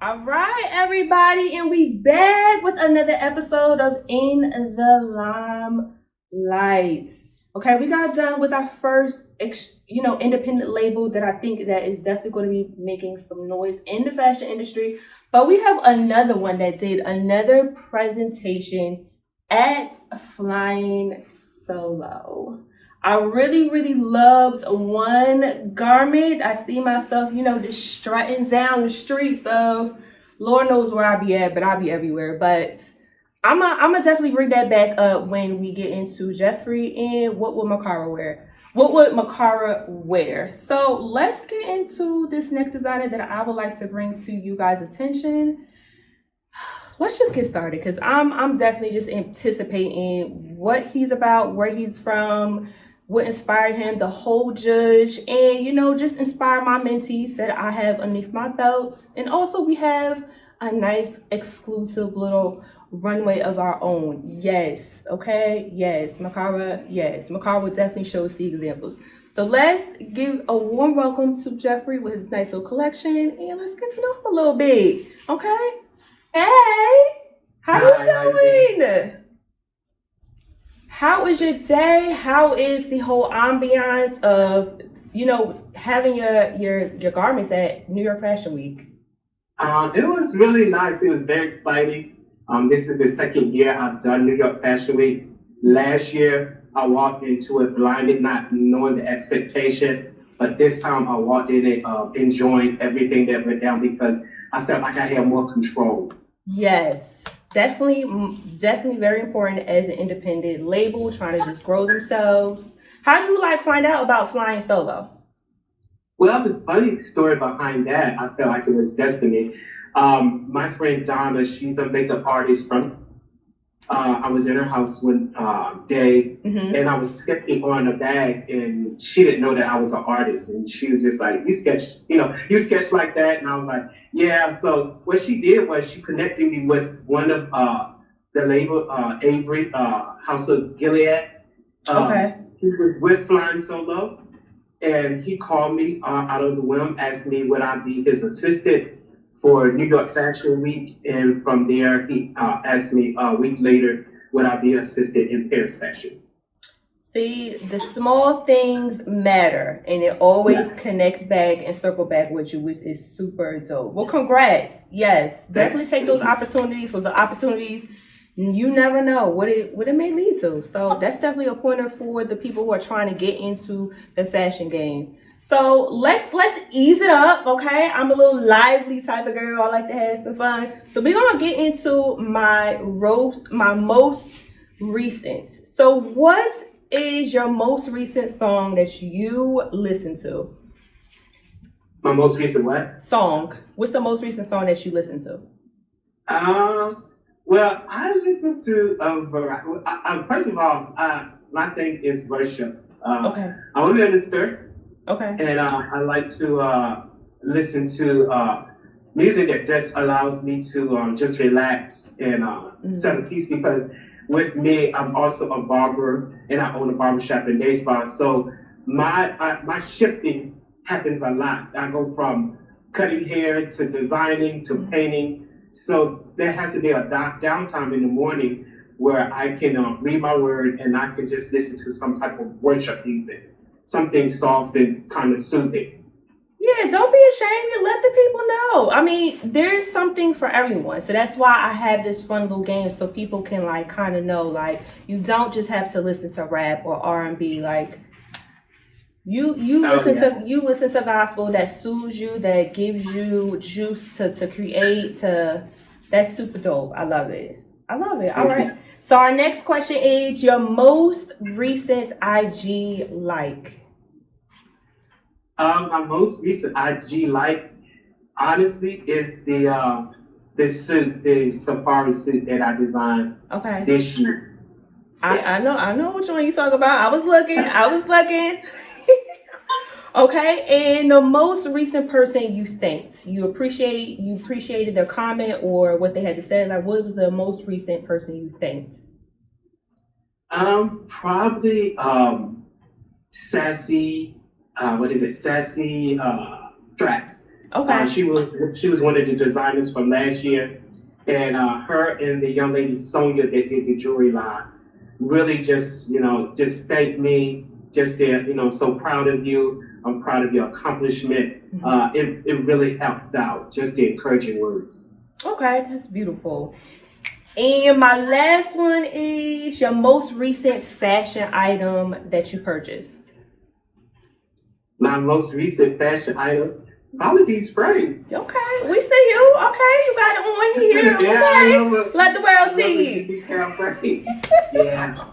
All right, everybody, and we back with another episode of In the Limelight. Okay, we got done with our first, independent label that I think that is definitely going to be making some noise in the fashion industry. But we have another one that did another presentation at Flying Solo. I really, really loved one garment. I see myself, just strutting down the streets of Lord knows where I be at, but I'll be everywhere. But I'm gonna definitely bring that back up when we get into Jeffrey and what would Mikara wear. What would Mikara wear? So let's get into this next designer that I would like to bring to you guys' attention. Let's just get started because I'm definitely just anticipating what he's about, where he's from, what inspired him, the whole judge, and just inspire my mentees that I have underneath my belt. And also we have a nice exclusive little runway of our own. Yes, okay, yes, Mikara will definitely show us the examples. So let's give a warm welcome to Jeffrey with his nice little collection, and let's get to know him a little bit, okay? Hey, how you doing? How is your day? How is the whole ambiance of, having your garments at New York Fashion Week? It was really nice. It was very exciting. This is the second year I've done New York Fashion Week. Last year, I walked into it blinded, not knowing the expectation. But this time, I walked in it enjoying everything that went down because I felt like I had more control. Yes, definitely very important as an independent label trying to just grow themselves. How did you find out about Flying Solo? Well, the funny story behind that, I felt like it was destiny. My friend Donna, she's a makeup artist from. I was in her house one day, and I was sketching on a bag, and she didn't know that I was an artist, and she was just like, "You sketch like that," and I was like, "Yeah." So what she did was she connected me with one of the label, Avery, House of Gilead. Okay. He was with Flying Solo. And he called me out of the whim, asked me would I be his assistant for New York Fashion Week. And from there, he asked me a week later, would I be assistant in Paris Fashion. See, the small things matter, and it always connects back and circle back with you, which is super dope. Well, congrats. Yes, definitely take those opportunities. Those are opportunities you never know what it may lead to. So that's definitely a pointer for the people who are trying to get into the fashion game. So let's ease it up, okay? I'm a little lively type of girl. I like to have some fun. So we're gonna get into my most recent. So what is your most recent song that you listen to? My most recent what? Song. What's the most recent song that you listen to? Well, I listen to a variety. First of all, my thing is worship. Okay. I'm a minister. Okay. And I like to listen to music that just allows me to just relax and set a peace because with me, I'm also a barber and I own a barbershop and day spa. So my shifting happens a lot. I go from cutting hair to designing to painting. So there has to be a downtime in the morning where I can read my word and I can just listen to some type of worship music, something soft and kind of soothing. Yeah, don't be ashamed to let the people know. I mean, there's something for everyone. So that's why I have this fun little game so people can kind of know, you don't just have to listen to rap or R&B. You listen to gospel that soothes you, that gives you juice to create. That's super dope. I love it. All right. So our next question is your most recent IG like. My most recent IG like, honestly, is the suit, the safari suit that I designed this year. I know which one you talk about. I was looking. Okay, and the most recent person you thanked, you appreciated their comment or what they had to say. What was the most recent person you thanked? Probably Sassy. Sassy Tracks. Okay. She was one of the designers from last year, and her and the young lady Sonia that did the jewelry line really just thanked me. Just said, I'm so proud of you. I'm proud of your accomplishment. It really helped out. Just the encouraging words. Okay, that's beautiful. And my last one is your most recent fashion item that you purchased. My most recent fashion item, all of these frames. Okay, we see you. Okay, you got it on here. Okay. Let the world see you. Yeah.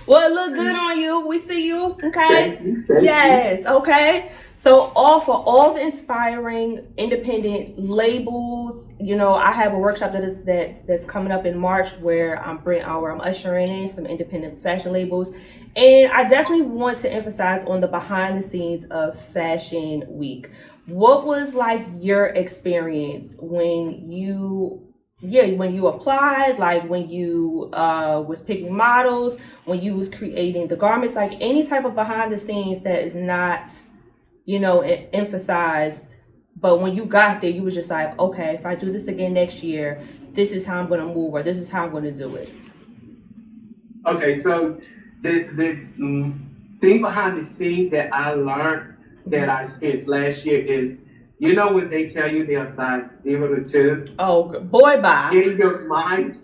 Well, it look good on you. We see you. Okay. Thank you. Yes. Okay. So for all the inspiring independent labels, I have a workshop that's coming up in March where I'm ushering in some independent fashion labels, and I definitely want to emphasize on the behind the scenes of Fashion Week. What was like your experience when you applied, like when you was picking models, when you was creating the garments, like any type of behind the scenes that is not emphasized, but when you got there, you was just like, okay, if I do this again next year, this is how I'm going to move, or this is how I'm going to do it. Okay, so the thing behind the scene that I learned that I experienced last year is, when they tell you they're size 0 to 2. Oh, boy, bye. In your mind,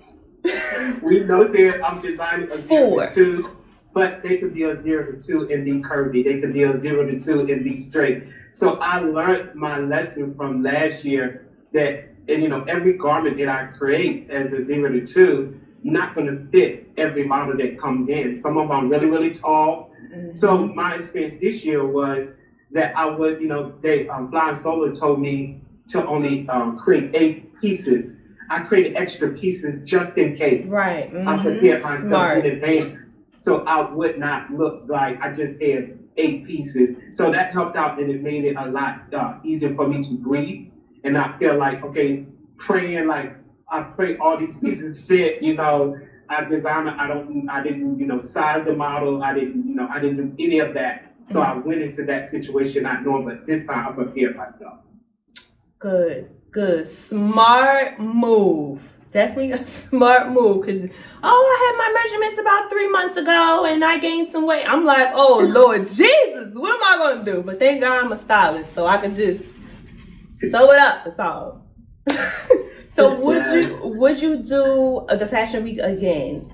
we know that I'm designing a 0 to 2. But they could be a 0 to 2 and be curvy. They could be a 0 to 2 and be straight. So I learned my lesson from last year that, every garment that I create as a 0 to 2, not going to fit every model that comes in. Some of them are really, really tall. Mm-hmm. So my experience this year was that I would, Flying Solo told me to only create 8 pieces. I created extra pieces just in case. Right. Mm-hmm. I prepared myself in advance. So I would not look like I just had 8 pieces. So that helped out, and it made it a lot easier for me to breathe and not feel like, okay, praying like I pray all these pieces fit. I designed. I didn't size the model. I didn't do any of that. So I went into that situation not knowing, but this time I prepared myself. Good. Smart move. Definitely a smart move, because I had my measurements about 3 months ago and I gained some weight. I'm like, oh Lord Jesus, what am I gonna do? But thank God I'm a stylist, so I can just sew it up. That's all. So would you do the Fashion Week again?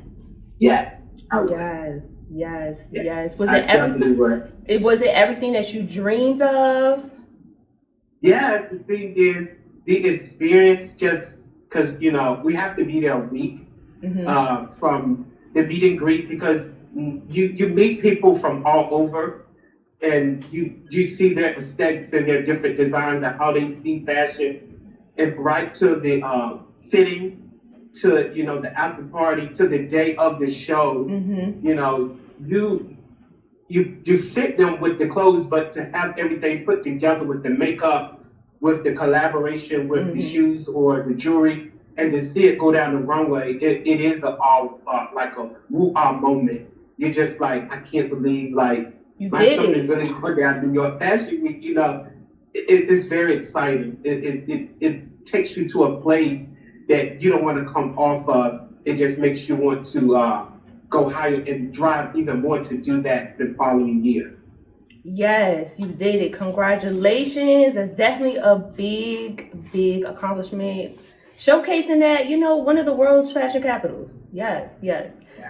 Yes. Yes. Was it everything that you dreamed of? Yes. The thing is, the experience just. Because, we have to be there a week from the meet and greet, because you meet people from all over, and you see their aesthetics and their different designs and how they see fashion, and right to the fitting, to, the after party, to the day of the show. You fit them with the clothes, but to have everything put together with the makeup, with the collaboration with the shoes or the jewelry, and to see it go down the runway, it is like a woo-ah moment. You're just like, I can't believe, like, you my stuff is really going down to New York Fashion Week. It's very exciting. It takes you to a place that you don't want to come off of. It just makes you want to go higher and drive even more to do that the following year. Yes, you did it. Congratulations. That's definitely a big accomplishment. Showcasing that, one of the world's fashion capitals. Yes.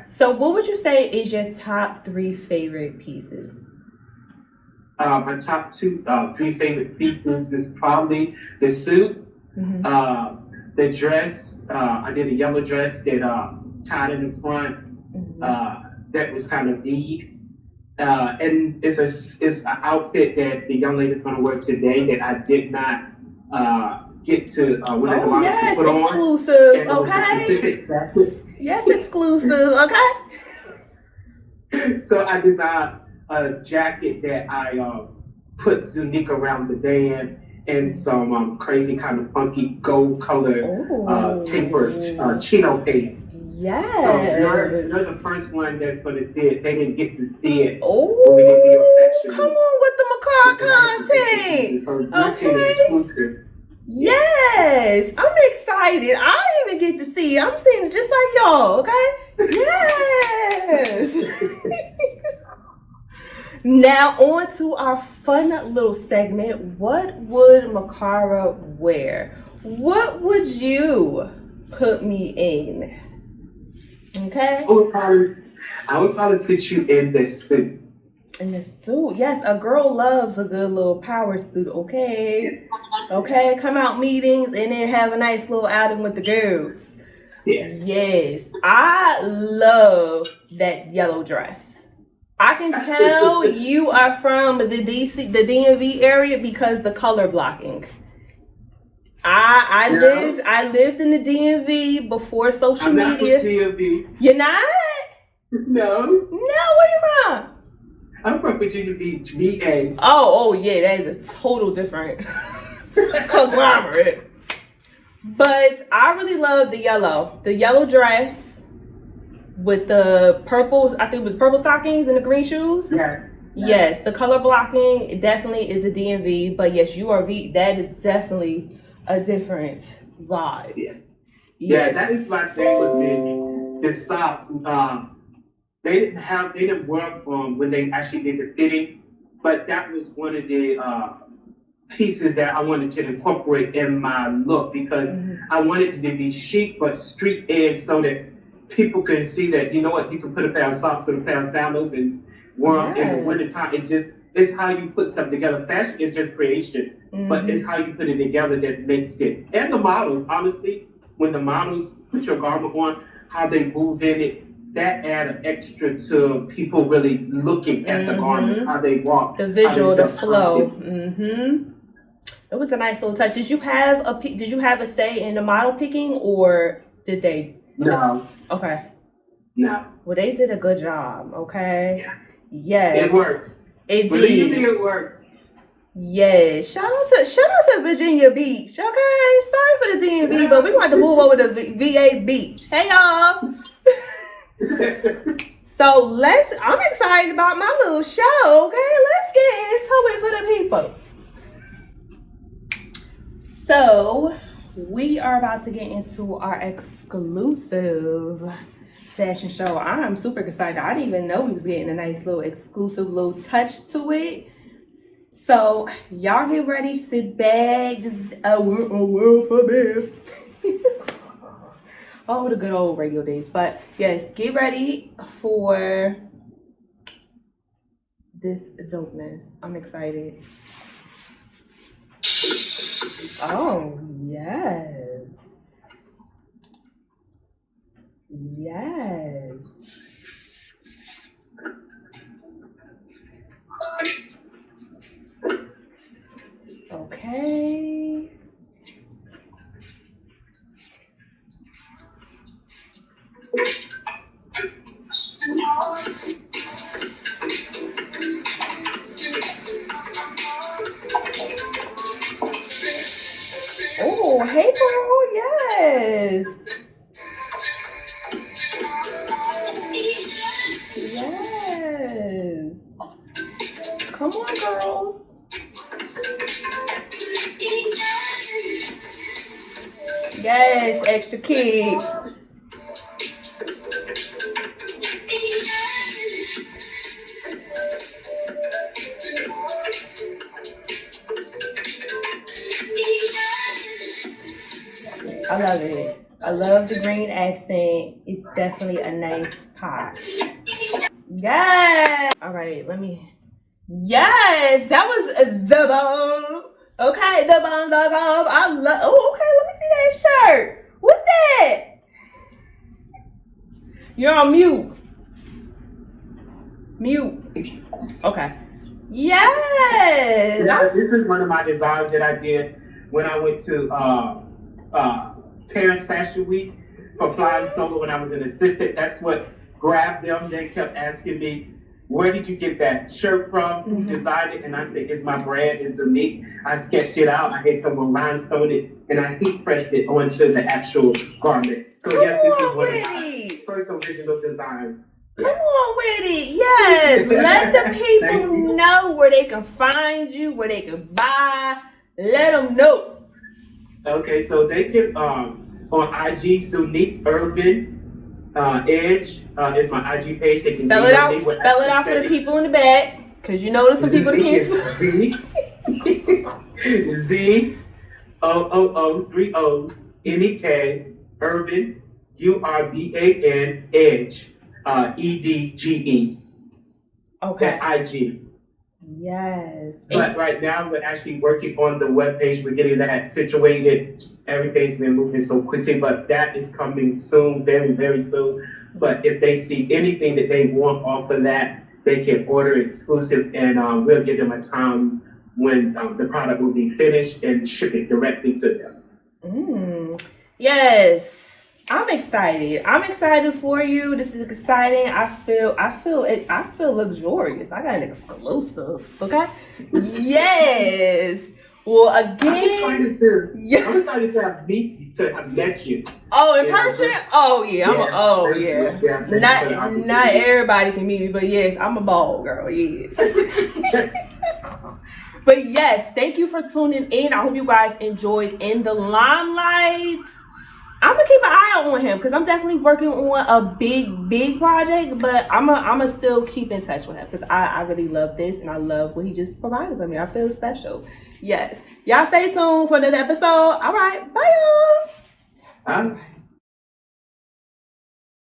So what would you say is your top 3 favorite pieces? My top 3 favorite pieces is probably the suit, the dress. I did a yellow dress that tied in the front, that was kind of bead. And it's an outfit that the young lady is going to wear today that I did not get to one of the models to put exclusive, on. Okay. Yes, exclusive, okay. So I designed a jacket that I put ZOOONEK around the band and some crazy kind of funky gold colored tapered chino pants. Yes. So you're the first one that's going to see it. They didn't get to see it. Oh, when we did the fashion come week. on with the Mikara content. So you're seeing it exclusive. Yes, I'm excited. I didn't even get to see it. I'm seeing it just like y'all, okay? Yes. Now on to our fun little segment. What would Mikara wear? What would you put me in? Okay? I would probably put you in this suit. In the suit, yes, a girl loves a good little power suit, okay? Okay, come out meetings and then have a nice little outing with the girls. Yeah. Yes, I love that yellow dress. I can tell you are from the DMV area because the color blocking. I lived in the DMV before social I'm not media. from DMV. You're not? No. No, where you from? I'm from Virginia Beach, VA. Oh yeah, that is a total different conglomerate. But I really love the yellow dress with the purple, I think it was purple stockings and the green shoes. Yes, the color blocking, it definitely is a DMV, but yes, you are that is definitely a different vibe. Yeah. Yes. Yeah, that is my thing was the socks. They didn't work when they actually did the fitting, but that was one of the pieces that I wanted to incorporate in my look because I wanted it to be chic but street edge so that people could see that, you know what, you can put a pair of socks with a pair of sandals and wear them in the wintertime. It's how you put stuff together. Fashion is just creation, but it's how you put it together that makes it. And the models, honestly, when the models put your garment on, how they move in it, that added extra to people really looking at the garment, how they walk, the visual, the flow. It was a nice little touch. Did you have a say in the model picking, or did they? No. Okay. No. Well, they did a good job. Okay. Yeah. Yes. It worked. It Believe did. me, it worked. Yes. Shout out to Virginia Beach. Okay. Sorry for the DMV, but we're going to move over to VA Beach. Hey y'all. So I'm excited about my little show, okay? Let's get into it for the people. So we are about to get into our exclusive fashion show. I'm super excited. I didn't even know we was getting a nice little exclusive little touch to it. So y'all get ready, sit back. This is a world for me. Oh, the good old radio days. But yes, get ready for this dopeness. I'm excited. Oh, yes. Yes. Okay. Oh, hey girl, yes. Yes. Come on, girls. Yes, extra kid. I love it. I love the green accent. It's definitely a nice pop. Yes. All right, yes, that was the bomb. Okay, the bomb. I love. Oh, okay. Let me see that shirt. What's that? You're on mute. Mute. Okay. Yes. Yeah, this is one of my designs that I did when I went to Paris Fashion Week for Flying Solo when I was an assistant. That's what grabbed them. They kept asking me, where did you get that shirt from? Who designed it? And I said, it's my brand, it's ZOOONEK. I sketched it out. I had someone rhinestone it and I heat pressed it onto the actual garment. So yes, this is one of my first original designs. Come on with it. Yes. Let the people know where they can find you, where they can buy. Let them know. Okay, so they can on IG ZOOONEK Urban Edge is my IG page. They can spell it out. Spell it out for the people in the back, because you know there's some people that can't spell. Z OOO 3 O's NEK Urban URBAN Edge EDGE. Okay. At IG. Yes. But right now we're actually working on the webpage. We're getting that situated. Everything's been moving so quickly, but that is coming soon, very, very soon. But if they see anything that they want off of that, they can order exclusive, and we'll give them a time when the product will be finished and ship it directly to them. Yes. I'm excited. I'm excited for you. This is exciting. I feel luxurious. I got an exclusive. Okay. Yes. Well, again, I'm excited to have met you. Oh, in person? Oh yeah. Not everybody can meet me, but yes, I'm a ball girl. Yeah. But yes, thank you for tuning in. I hope you guys enjoyed In the Limelight. I'm gonna keep an eye out on him because I'm definitely working on a big project, but I'm gonna still keep in touch with him because I really love this and I love what he just provided for me. I feel special. Yes. Y'all stay tuned for another episode. All right. Bye, y'all. All right.